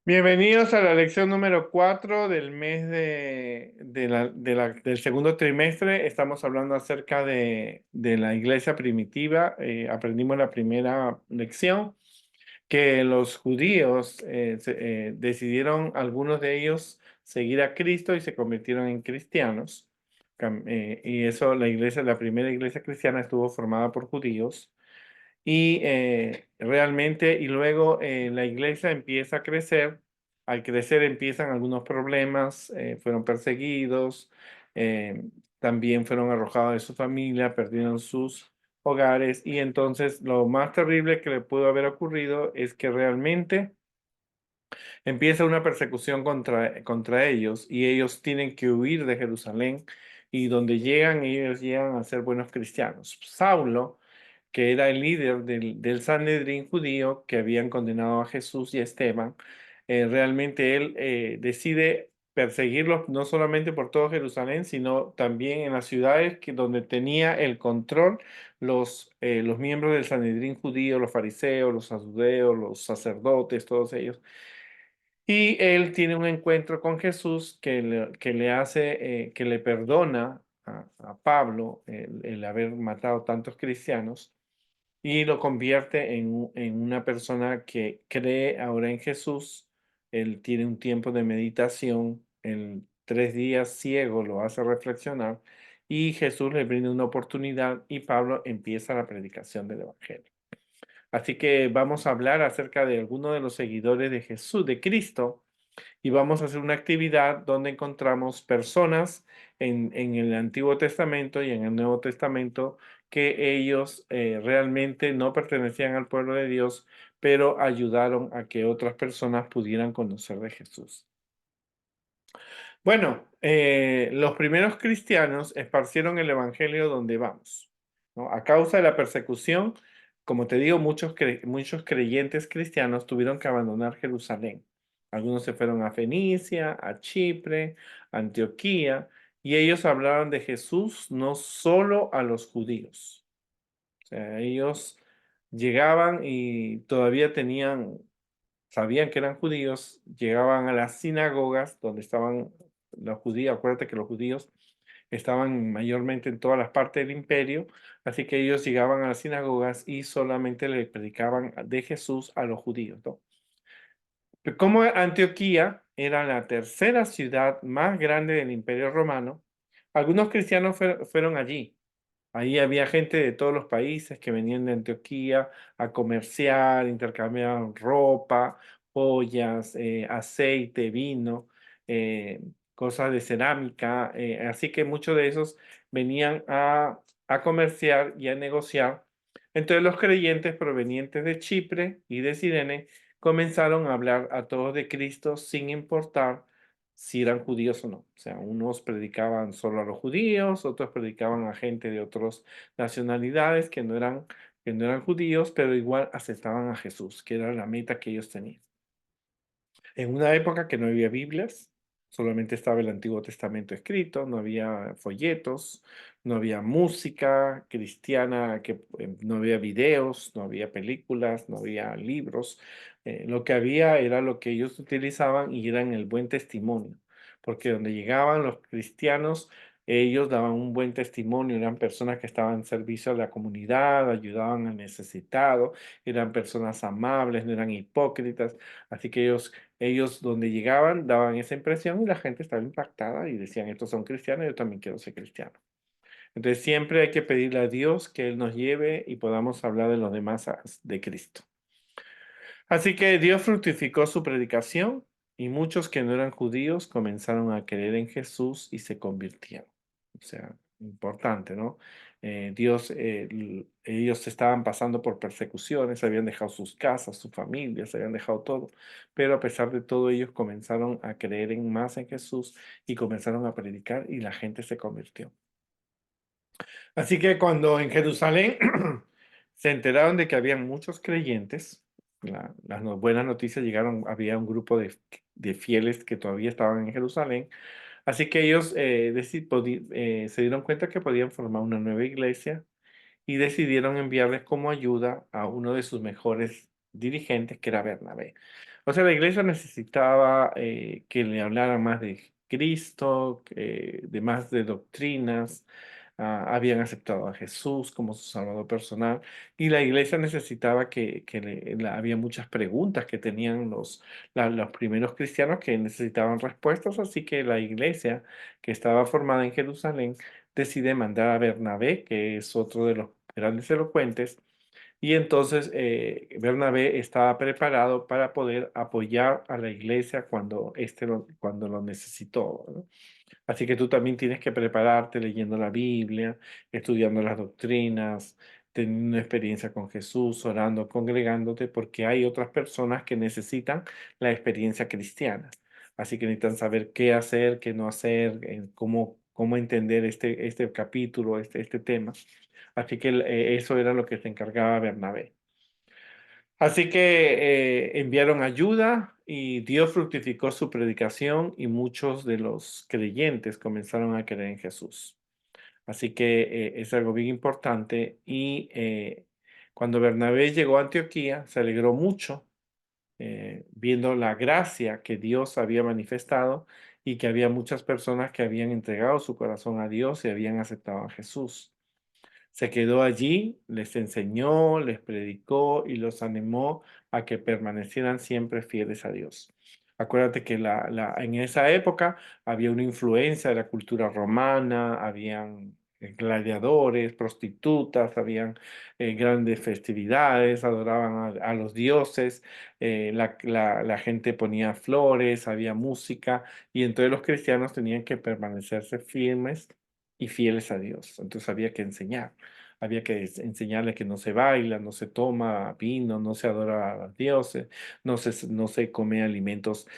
Bienvenidos a la lección número 4 del mes del segundo trimestre. Estamos hablando acerca de la iglesia primitiva. Aprendimos en la primera lección que los judíos decidieron, algunos de ellos, seguir a Cristo y se convirtieron en cristianos. Y eso, la primera iglesia cristiana estuvo formada por judíos. Y realmente, y luego la iglesia empieza a crecer. Al crecer empiezan algunos problemas, fueron perseguidos, eh, también fueron arrojados de su familia, perdieron sus hogares. Y entonces lo más terrible que le pudo haber ocurrido es que realmente empieza una persecución contra ellos y ellos tienen que huir de Jerusalén, y donde llegan, ellos llegan a ser buenos cristianos. Saulo, que era el líder del Sanedrín judío que habían condenado a Jesús y a Esteban, realmente él decide perseguirlos no solamente por todo Jerusalén, sino también en las ciudades donde tenía el control los miembros del Sanedrín judío, los fariseos, los saduceos, los sacerdotes, todos ellos. Y él tiene un encuentro con Jesús que le hace, que le perdona a Pablo el haber matado tantos cristianos, y lo convierte en una persona que cree ahora en Jesús. Él tiene un tiempo de meditación, en 3 días ciego lo hace reflexionar, y Jesús le brinda una oportunidad y Pablo empieza la predicación del Evangelio. Así que vamos a hablar acerca de algunos de los seguidores de Jesús, de Cristo, y vamos a hacer una actividad donde encontramos personas en el Antiguo Testamento y en el Nuevo Testamento que ellos realmente no pertenecían al pueblo de Dios, pero ayudaron a que otras personas pudieran conocer de Jesús. Bueno, los primeros cristianos esparcieron el evangelio donde vamos, ¿no? A causa de la persecución, como te digo, muchos creyentes cristianos tuvieron que abandonar Jerusalén. Algunos se fueron a Fenicia, a Chipre, a Antioquía, y ellos hablaban de Jesús no solo a los judíos. O sea, ellos llegaban y todavía sabían que eran judíos, llegaban a las sinagogas donde estaban los judíos. Acuérdate que los judíos estaban mayormente en todas las partes del imperio, así que ellos llegaban a las sinagogas y solamente le predicaban de Jesús a los judíos, ¿no? Pero como Antioquía era la tercera ciudad más grande del imperio romano, algunos cristianos fueron allí. Ahí había gente de todos los países que venían de Antioquía a comerciar, intercambiaban ropa, joyas, aceite, vino, eh, cosas de cerámica. Así que muchos de esos venían a comerciar y a negociar. Entonces los creyentes provenientes de Chipre y de Cirene comenzaron a hablar a todos de Cristo sin importar si eran judíos o no. O sea, unos predicaban solo a los judíos, otros predicaban a gente de otras nacionalidades que no eran judíos, pero igual aceptaban a Jesús, que era la meta que ellos tenían. En una época que no había Biblias, solamente estaba el Antiguo Testamento escrito, no había folletos, no había música cristiana, no había videos, no había películas, no había libros. Lo que había era lo que ellos utilizaban, y eran el buen testimonio, porque donde llegaban los cristianos, ellos daban un buen testimonio, eran personas que estaban en servicio a la comunidad, ayudaban al necesitado, eran personas amables, no eran hipócritas. Así que ellos donde llegaban daban esa impresión, y la gente estaba impactada y decían: estos son cristianos, yo también quiero ser cristiano. Entonces siempre hay que pedirle a Dios que Él nos lleve y podamos hablar de los demás de Cristo. Así que Dios fructificó su predicación, y muchos que no eran judíos comenzaron a creer en Jesús y se convirtieron. O sea, importante, ¿no? Ellos estaban pasando por persecuciones, habían dejado sus casas, sus familias, habían dejado todo, pero a pesar de todo ellos comenzaron a creer más en Jesús y comenzaron a predicar, y la gente se convirtió. Así que cuando en Jerusalén se enteraron de que había muchos creyentes, las buenas noticias llegaron. Había un grupo de fieles que todavía estaban en Jerusalén, así que ellos se dieron cuenta que podían formar una nueva iglesia, y decidieron enviarles como ayuda a uno de sus mejores dirigentes, que era Bernabé. O sea, la iglesia necesitaba que le hablaran más de Cristo, de más de doctrinas. Habían aceptado a Jesús como su Salvador personal y la iglesia necesitaba había muchas preguntas que tenían los primeros cristianos que necesitaban respuestas, así que la iglesia que estaba formada en Jerusalén decide mandar a Bernabé, que es otro de los grandes elocuentes, y entonces Bernabé estaba preparado para poder apoyar a la iglesia cuando lo necesitó, ¿no? Así que tú también tienes que prepararte leyendo la Biblia, estudiando las doctrinas, teniendo una experiencia con Jesús, orando, congregándote, porque hay otras personas que necesitan la experiencia cristiana. Así que necesitan saber qué hacer, qué no hacer, cómo entender este capítulo, este tema. Así que eso era lo que se encargaba Bernabé. Así que enviaron ayuda y Dios fructificó su predicación y muchos de los creyentes comenzaron a creer en Jesús. Así que es algo bien importante y cuando Bernabé llegó a Antioquía se alegró mucho viendo la gracia que Dios había manifestado y que había muchas personas que habían entregado su corazón a Dios y habían aceptado a Jesús. Se quedó allí, les enseñó, les predicó y los animó a que permanecieran siempre fieles a Dios. Acuérdate que en esa época había una influencia de la cultura romana, habían gladiadores, prostitutas, habían grandes festividades, adoraban a los dioses, la gente ponía flores, había música y entonces los cristianos tenían que permanecerse firmes y fieles a Dios. Entonces había que enseñar. Había que enseñarle que no se baila, no se toma vino, no se adora a los dioses, no se come alimentos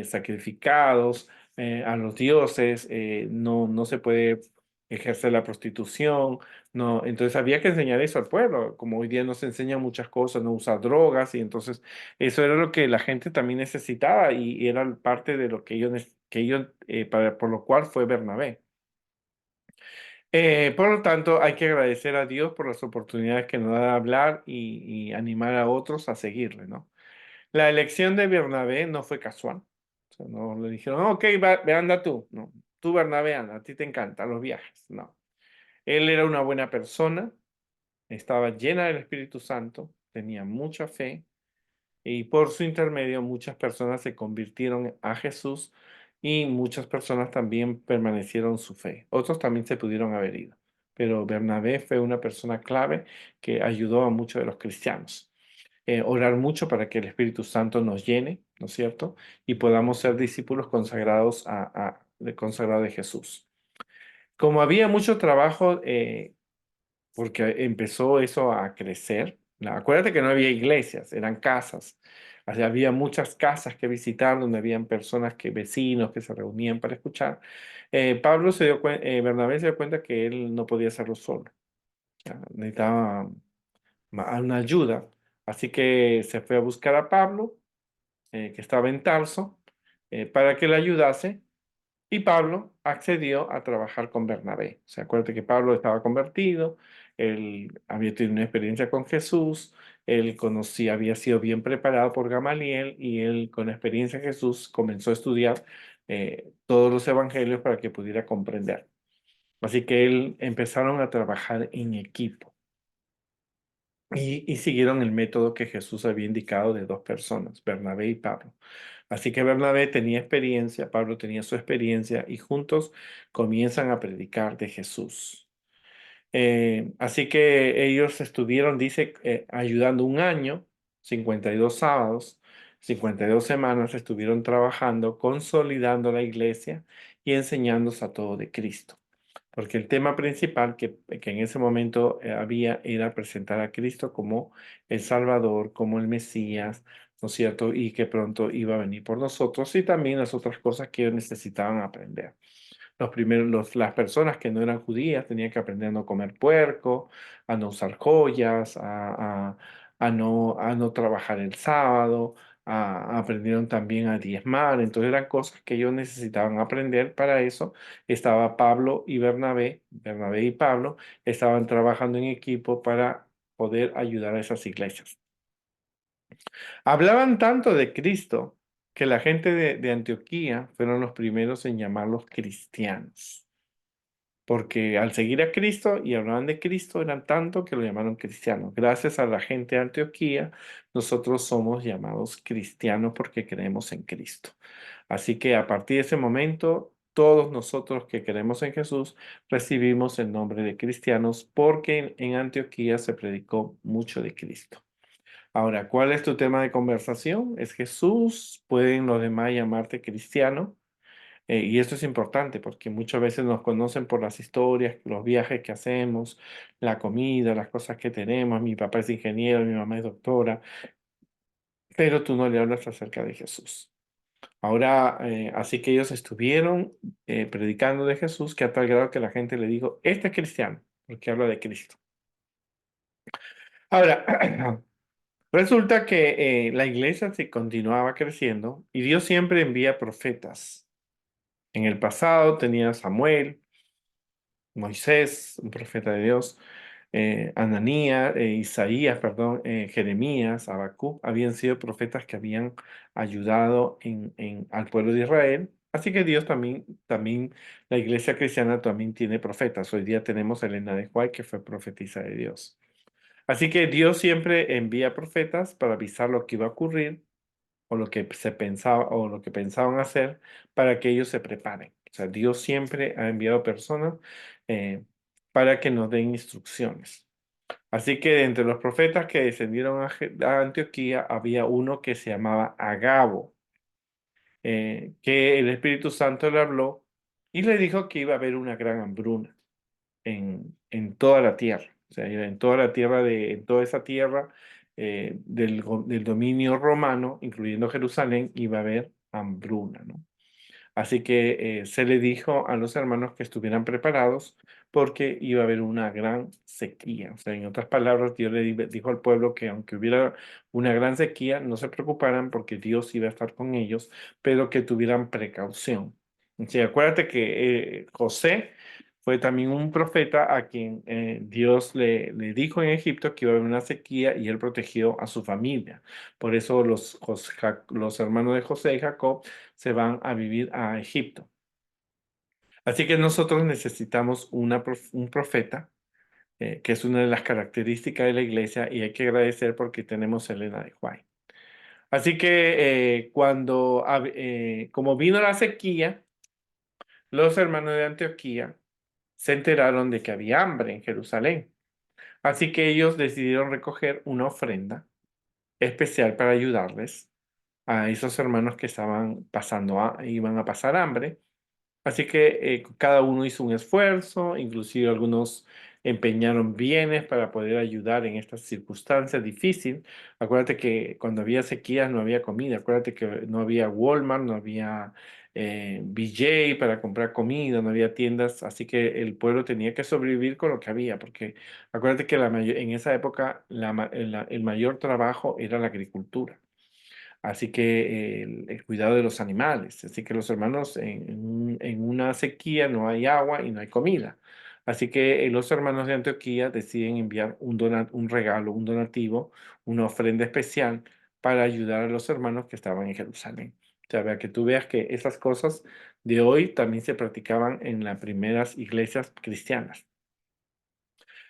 sacrificados a los dioses, no se puede ejercer la prostitución, no, entonces había que enseñar eso al pueblo, como hoy día nos enseñan muchas cosas, no usar drogas, y entonces eso era lo que la gente también necesitaba y era parte de lo que por lo cual fue Bernabé. Por lo tanto, hay que agradecer a Dios por las oportunidades que nos da de hablar y animar a otros a seguirle, ¿no? La elección de Bernabé no fue casual. O sea, no le dijeron, ok, ve, anda tú. No, tú Bernabé, anda, a ti te encantan los viajes. No. Él era una buena persona, estaba llena del Espíritu Santo, tenía mucha fe y por su intermedio muchas personas se convirtieron a Jesús y muchas personas también permanecieron su fe. Otros también se pudieron haber ido, pero Bernabé fue una persona clave que ayudó a muchos de los cristianos. Orar mucho para que el Espíritu Santo nos llene, ¿no es cierto? Y podamos ser discípulos consagrados consagrados de Jesús. Como había mucho trabajo, porque empezó eso a crecer. Acuérdate que no había iglesias, eran casas. Había muchas casas que visitar donde habían vecinos que se reunían para escuchar. Bernabé se dio cuenta que él no podía hacerlo solo. Necesitaba una ayuda. Así que se fue a buscar a Pablo, que estaba en Tarso, para que le ayudase y Pablo accedió a trabajar con Bernabé. O sea, acuérdate que Pablo estaba convertido, él había tenido una experiencia con Jesús, él conocía, había sido bien preparado por Gamaliel y él con experiencia en Jesús comenzó a estudiar todos los evangelios para que pudiera comprender. Así que él empezaron a trabajar en equipo y siguieron el método que Jesús había indicado de dos personas, Bernabé y Pablo. Así que Bernabé tenía experiencia, Pablo tenía su experiencia y juntos comienzan a predicar de Jesús. Así que ellos estuvieron, dice, ayudando un año, 52 sábados, 52 semanas estuvieron trabajando, consolidando la iglesia y enseñándose a todo de Cristo. Porque el tema principal que en ese momento había era presentar a Cristo como el Salvador, como el Mesías, ¿no es cierto? Y que pronto iba a venir por nosotros y también las otras cosas que ellos necesitaban aprender. Las personas que no eran judías tenían que aprender a no comer puerco, a no usar joyas, a no trabajar el sábado, aprendieron también a diezmar. Entonces eran cosas que ellos necesitaban aprender. Para eso estaba Pablo y Bernabé y Pablo estaban trabajando en equipo para poder ayudar a esas iglesias. Hablaban tanto de Cristo que la gente de Antioquía fueron los primeros en llamarlos cristianos. Porque al seguir a Cristo y hablaban de Cristo, eran tanto que lo llamaron cristiano. Gracias a la gente de Antioquía, nosotros somos llamados cristianos porque creemos en Cristo. Así que a partir de ese momento, todos nosotros que creemos en Jesús recibimos el nombre de cristianos porque en Antioquía se predicó mucho de Cristo. Ahora, ¿cuál es tu tema de conversación? ¿Es Jesús? ¿Pueden los demás llamarte cristiano? Y esto es importante porque muchas veces nos conocen por las historias, los viajes que hacemos, la comida, las cosas que tenemos. Mi papá es ingeniero, mi mamá es doctora, pero tú no le hablas acerca de Jesús. Ahora, así que ellos estuvieron predicando de Jesús, que a tal grado que la gente le dijo, este es cristiano, porque habla de Cristo. Ahora, resulta que la iglesia se continuaba creciendo y Dios siempre envía profetas. En el pasado tenía Samuel, Moisés, un profeta de Dios, Ananías, Isaías, perdón, Jeremías, Habacuc, habían sido profetas que habían ayudado al pueblo de Israel. Así que Dios también, la iglesia cristiana también tiene profetas. Hoy día tenemos a Elena de White, que fue profetisa de Dios. Así que Dios siempre envía profetas para avisar lo que iba a ocurrir o lo que se pensaba o lo que pensaban hacer para que ellos se preparen. O sea, Dios siempre ha enviado personas eh, para que nos den instrucciones. Así que entre los profetas que descendieron a Antioquía había uno que se llamaba Agabo, que el Espíritu Santo le habló y le dijo que iba a haber una gran hambruna en toda la tierra. O sea, en toda la tierra, en toda esa tierra del dominio romano, incluyendo Jerusalén, iba a haber hambruna, ¿no? Así que se le dijo a los hermanos que estuvieran preparados porque iba a haber una gran sequía. O sea, en otras palabras, Dios dijo al pueblo que aunque hubiera una gran sequía, no se preocuparan porque Dios iba a estar con ellos, pero que tuvieran precaución. Sí, acuérdate que José fue también un profeta a quien Dios le dijo en Egipto que iba a haber una sequía y él protegió a su familia. Por eso los hermanos de José y Jacob se van a vivir a Egipto. Así que nosotros necesitamos un profeta, que es una de las características de la iglesia y hay que agradecer porque tenemos a Elena de White. Así que como vino la sequía, los hermanos de Antioquía se enteraron de que había hambre en Jerusalén. Así que ellos decidieron recoger una ofrenda especial para ayudarles a esos hermanos que iban a pasar hambre. Así que cada uno hizo un esfuerzo, inclusive algunos empeñaron bienes para poder ayudar en estas circunstancias difíciles. Acuérdate que cuando había sequías no había comida, acuérdate que no había Walmart, no había BJ para comprar comida, no había tiendas, así que el pueblo tenía que sobrevivir con lo que había, porque acuérdate que en esa época el mayor trabajo era la agricultura. Así que el cuidado de los animales. Así que los hermanos en una sequía no hay agua y no hay comida. Así que los hermanos de Antioquía deciden enviar un regalo, un donativo, una ofrenda especial para ayudar a los hermanos que estaban en Jerusalén. O sea, que tú veas que esas cosas de hoy también se practicaban en las primeras iglesias cristianas.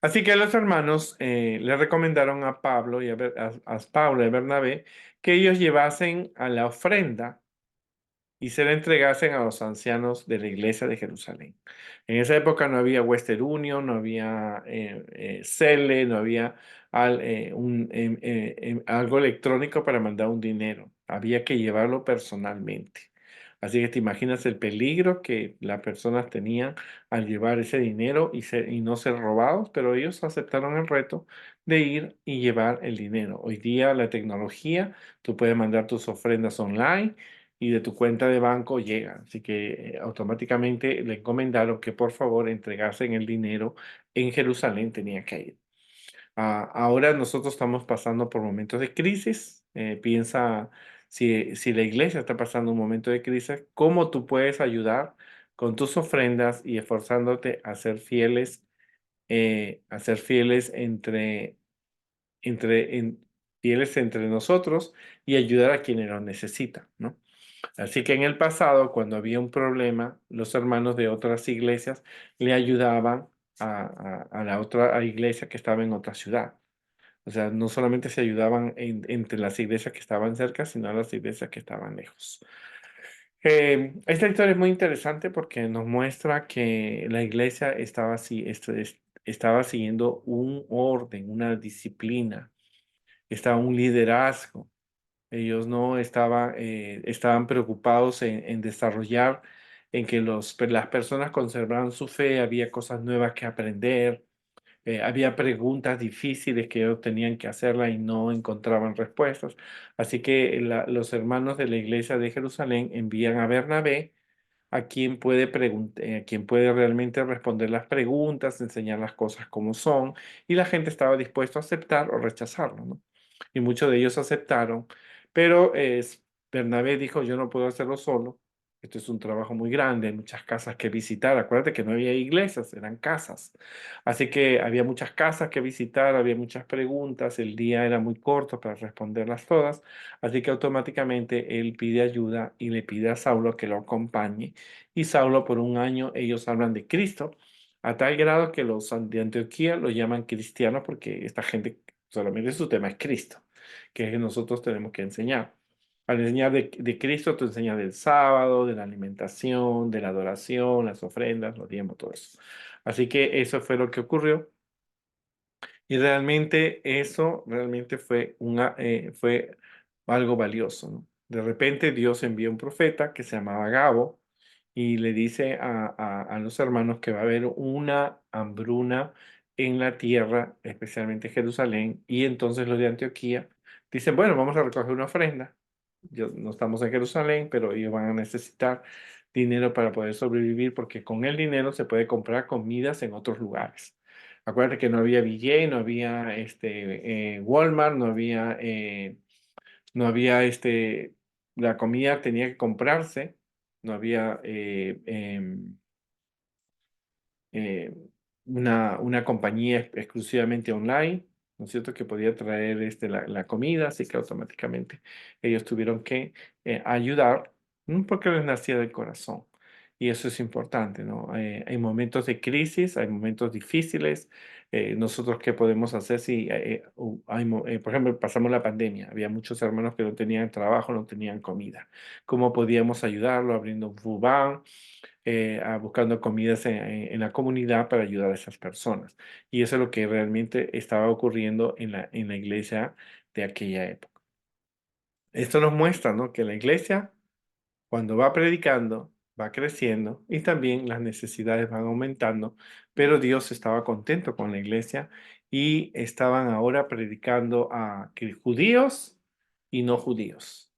Así que los hermanos le recomendaron a Pablo a Pablo y a Bernabé que ellos llevasen a la ofrenda y se la entregasen a los ancianos de la iglesia de Jerusalén. En esa época no había Western Union, no había Zelle, no había algo electrónico para mandar un dinero. Había que llevarlo personalmente. Así que te imaginas el peligro que las personas tenían al llevar ese dinero y no ser robados, pero ellos aceptaron el reto de ir y llevar el dinero. Hoy día la tecnología, tú puedes mandar tus ofrendas online y de tu cuenta de banco llega. Así que automáticamente le encomendaron que por favor entregasen el dinero en Jerusalén, tenía que ir. Ahora nosotros estamos pasando por momentos de crisis. Piensa si la iglesia está pasando un momento de crisis, ¿cómo tú puedes ayudar con tus ofrendas y esforzándote a ser fieles entre fieles entre nosotros y ayudar a quienes lo necesitan, ¿no? Así que en el pasado, cuando había un problema, los hermanos de otras iglesias le ayudaban a la otra iglesia que estaba en otra ciudad. O sea, no solamente se ayudaban entre las iglesias que estaban cerca, sino las iglesias que estaban lejos. Esta historia es muy interesante porque nos muestra que la iglesia estaba, estaba siguiendo un orden, una disciplina, estaba un liderazgo. Ellos no estaban, estaban preocupados en desarrollar, en que las personas conservaran su fe, había cosas nuevas que aprender, había preguntas difíciles que ellos tenían que hacerlas y no encontraban respuestas. Así que los hermanos de la iglesia de Jerusalén envían a Bernabé a quien puede a quien puede realmente responder las preguntas, enseñar las cosas como son, y la gente estaba dispuesta a aceptar o rechazarlo, ¿no? Y muchos de ellos aceptaron, pero Bernabé dijo, yo no puedo hacerlo solo, esto es un trabajo muy grande, hay muchas casas que visitar, acuérdate que no había iglesias, eran casas, así que había muchas casas que visitar, había muchas preguntas, el día era muy corto para responderlas todas, así que automáticamente él pide ayuda y le pide a Saulo que lo acompañe, y Saulo por un año ellos hablan de Cristo, a tal grado que los de Antioquía lo llaman cristianos porque esta gente solamente su tema es Cristo, que es que nosotros tenemos que enseñar. Al enseñar de Cristo, tú enseñas del sábado, de la alimentación, de la adoración, las ofrendas, los diezmos, todo eso. Así que eso fue lo que ocurrió. Y realmente eso realmente fue algo valioso, ¿no? De repente Dios envía un profeta que se llamaba Gabo y le dice a los hermanos que va a haber una hambruna en la tierra, especialmente Jerusalén, y entonces los de Antioquía dicen, bueno, vamos a recoger una ofrenda. No estamos en Jerusalén, pero ellos van a necesitar dinero para poder sobrevivir porque con el dinero se puede comprar comidas en otros lugares. Acuérdate que no había VJ, no había Walmart, no había la comida tenía que comprarse, no había eh, una compañía exclusivamente online, ¿no es cierto?, que podía traer la comida, así que automáticamente ellos tuvieron que ayudar, porque les nacía del corazón. Y eso es importante, ¿no? Hay momentos de crisis, hay momentos difíciles. Nosotros, ¿qué podemos hacer si, por ejemplo, pasamos la pandemia? Había muchos hermanos que no tenían trabajo, no tenían comida. ¿Cómo podíamos ayudarlo? Abriendo un food bank, buscando comidas en la comunidad para ayudar a esas personas. Y eso es lo que realmente estaba ocurriendo en la iglesia de aquella época. Esto nos muestra, ¿no?, que la iglesia, cuando va predicando, va creciendo y también las necesidades van aumentando, pero Dios estaba contento con la iglesia y estaban ahora predicando a judíos y no judíos,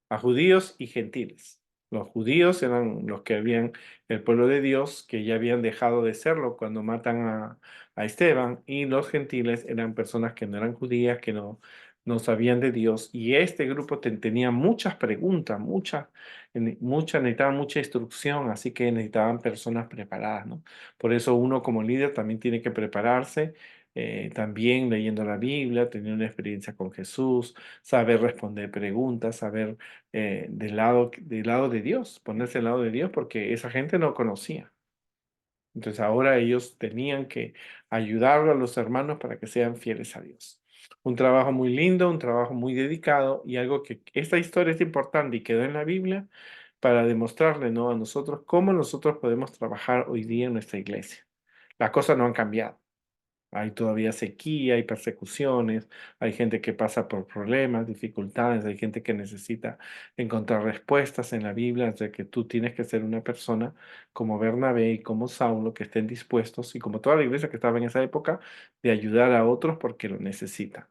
a judíos y gentiles. Los judíos eran los que habían, el pueblo de Dios, que ya habían dejado de serlo cuando matan a Esteban, y los gentiles eran personas que no eran judías, que no sabían de Dios, y este grupo tenía muchas preguntas, necesitaban mucha instrucción, así que necesitaban personas preparadas, ¿no? Por eso uno como líder también tiene que prepararse, también leyendo la Biblia, tener una experiencia con Jesús, saber responder preguntas, saber del lado de Dios, ponerse al lado de Dios, porque esa gente no conocía. Entonces ahora ellos tenían que ayudar a los hermanos para que sean fieles a Dios. Un trabajo muy lindo, un trabajo muy dedicado y algo que esta historia es importante y quedó en la Biblia para demostrarle, ¿no?, a nosotros cómo nosotros podemos trabajar hoy día en nuestra iglesia. Las cosas no han cambiado. Hay todavía sequía, hay persecuciones, hay gente que pasa por problemas, dificultades, hay gente que necesita encontrar respuestas en la Biblia, de que tú tienes que ser una persona como Bernabé y como Saulo, que estén dispuestos, y como toda la iglesia que estaba en esa época, de ayudar a otros porque lo necesitan.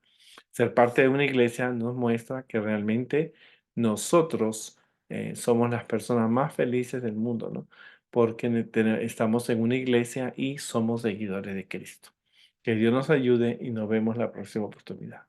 Ser parte de una iglesia nos muestra que realmente nosotros somos las personas más felices del mundo, ¿no? Porque estamos en una iglesia y somos seguidores de Cristo. Que Dios nos ayude y nos vemos la próxima oportunidad.